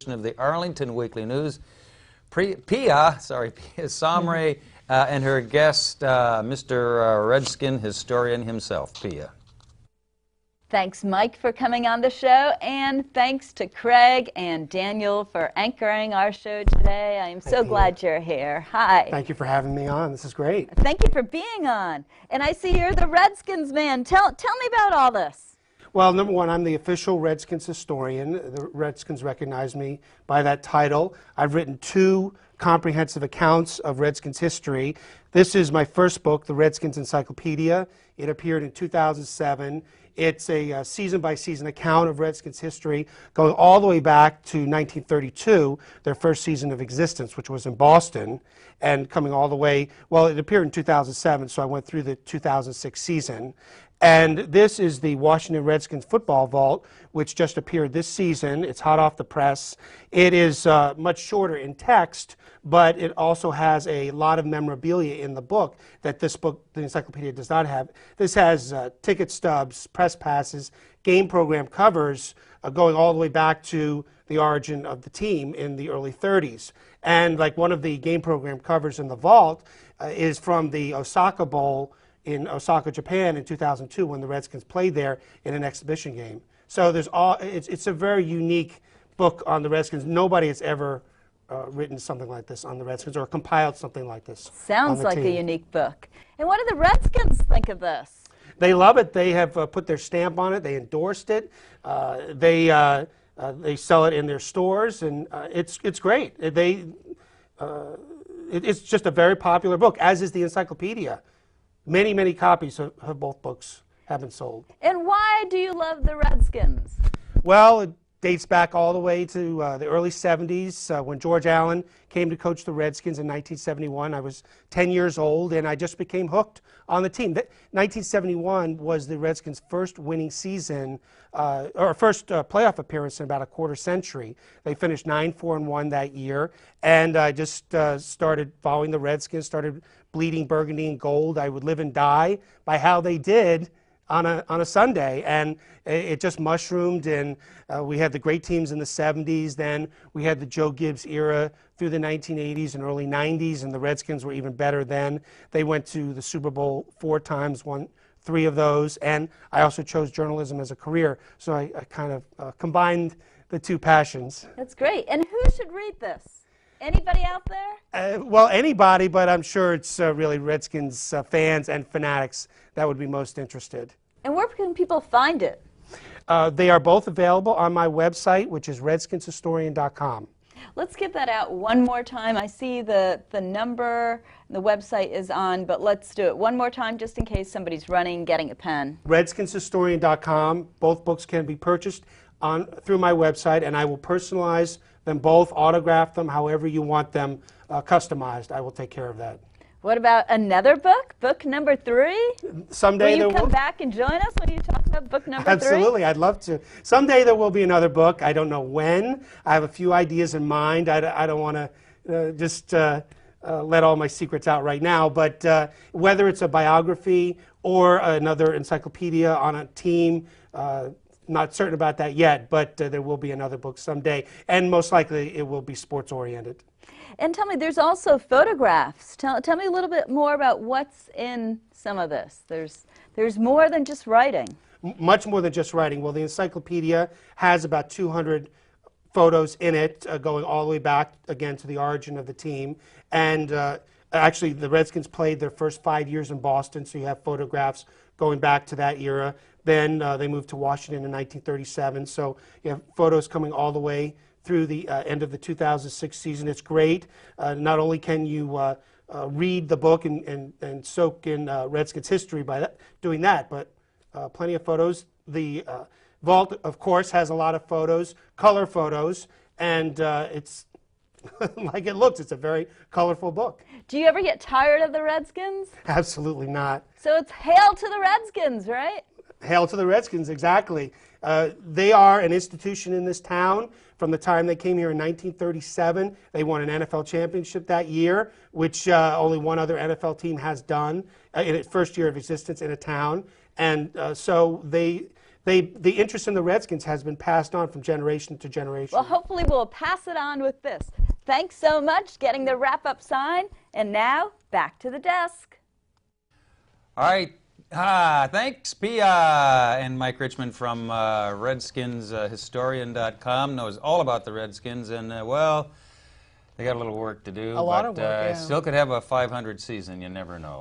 edition of the Arlington Weekly News. Pia Salmre and her guest, Mr. Redskin historian himself, Pia. Thanks, Mike, for coming on the show, and thanks to Craig and Daniel for anchoring our show today. I am so glad you're here. Hi. Thank you for having me on. This is great. Thank you for being on. And I see you're the Redskins man. Tell me about all this. Well, number one, I'm the official Redskins historian. The Redskins recognize me by that title. I've written 2 comprehensive accounts of Redskins history. This is my first book, The Redskins Encyclopedia. It appeared in 2007. It's a season-by-season account of Redskins history going all the way back to 1932, their first season of existence, which was in Boston, and coming all the way, well, it appeared in 2007, so I went through the 2006 season. And this is the Washington Redskins football vault, which just appeared this season. It's hot off the press. It is much shorter in text, but it also has a lot of memorabilia in the book that this book, the Encyclopedia, does not have. This has ticket stubs, press passes, game program covers going all the way back to the origin of the team in the early 30s. And like one of the game program covers in the vault is from the Osaka Bowl in Osaka, Japan in 2002 when the Redskins played there in an exhibition game. So there's it's a very unique book on the Redskins. Nobody has ever written something like this on the Redskins or compiled something like this. Sounds like a unique book. And what do the Redskins think of this? They love it. They have put their stamp on it. They endorsed it. They sell it in their stores, and it's great. It's just a very popular book, as is the Encyclopedia. Many, many copies of both books have been sold. And why do you love the Redskins? Well, it dates back all the way to the early 70s when George Allen came to coach the Redskins in 1971. I was 10 years old, and I just became hooked on the team. 1971 was the Redskins' first winning season, or first playoff appearance in about a quarter century. They finished 9-4-1 that year, and I just started following the Redskins, started bleeding burgundy and gold. I would live and die by how they did on a Sunday, and it just mushroomed, and we had the great teams in the 70s. Then we had the Joe Gibbs era through the 1980s and early 90s, and the Redskins were even better then. They went to the Super Bowl 4 times, won 3 of those, and I also chose journalism as a career, so I kind of combined the 2 passions. That's great. And who should read this? Anybody out there? Well, anybody, but I'm sure it's really Redskins fans and fanatics that would be most interested. And where can people find it? They are both available on my website, which is redskinshistorian.com. Let's get that out one more time. I see the number, the website is on, but let's do it one more time just in case somebody's running, getting a pen. redskinshistorian.com. Both books can be purchased through my website, and I will personalize them both, autograph them, however you want them customized. I will take care of that. What about another book? Book number 3? Someday will you come back and join us when you talk about book number 3? Absolutely, I'd love to. Someday there will be another book. I don't know when. I have a few ideas in mind. I don't want to just let all my secrets out right now, but whether it's a biography or another encyclopedia on a team, not certain about that yet, but there will be another book someday, and most likely it will be sports-oriented. And tell me, there's also photographs. Tell me a little bit more about what's in some of this. There's more than just writing. Much more than just writing. Well, the encyclopedia has about 200 photos in it, going all the way back, again, to the origin of the team. And actually, the Redskins played their first 5 years in Boston, so you have photographs going back to that era. Then they moved to Washington in 1937, so you have photos coming all the way through the end of the 2006 season. It's great. Not only can you read the book and soak in Redskins history by doing that, but plenty of photos. The vault, of course, has a lot of photos, color photos, and it's like it looks. It's a very colorful book. Do you ever get tired of the Redskins? Absolutely not. So it's hail to the Redskins, right? Hail to the Redskins, exactly. They are an institution in this town. From the time they came here in 1937, they won an NFL championship that year, which only one other NFL team has done in its first year of existence in a town. And so they the interest in the Redskins has been passed on from generation to generation. Well, hopefully we'll pass it on with this. Thanks so much, getting the wrap-up sign. And now, back to the desk. All right. Thanks, Pia. And Mike Richman from RedskinsHistorian.com knows all about the Redskins. And, well, they got a little work to do. A lot of work, yeah. Still could have a 500 season. You never know.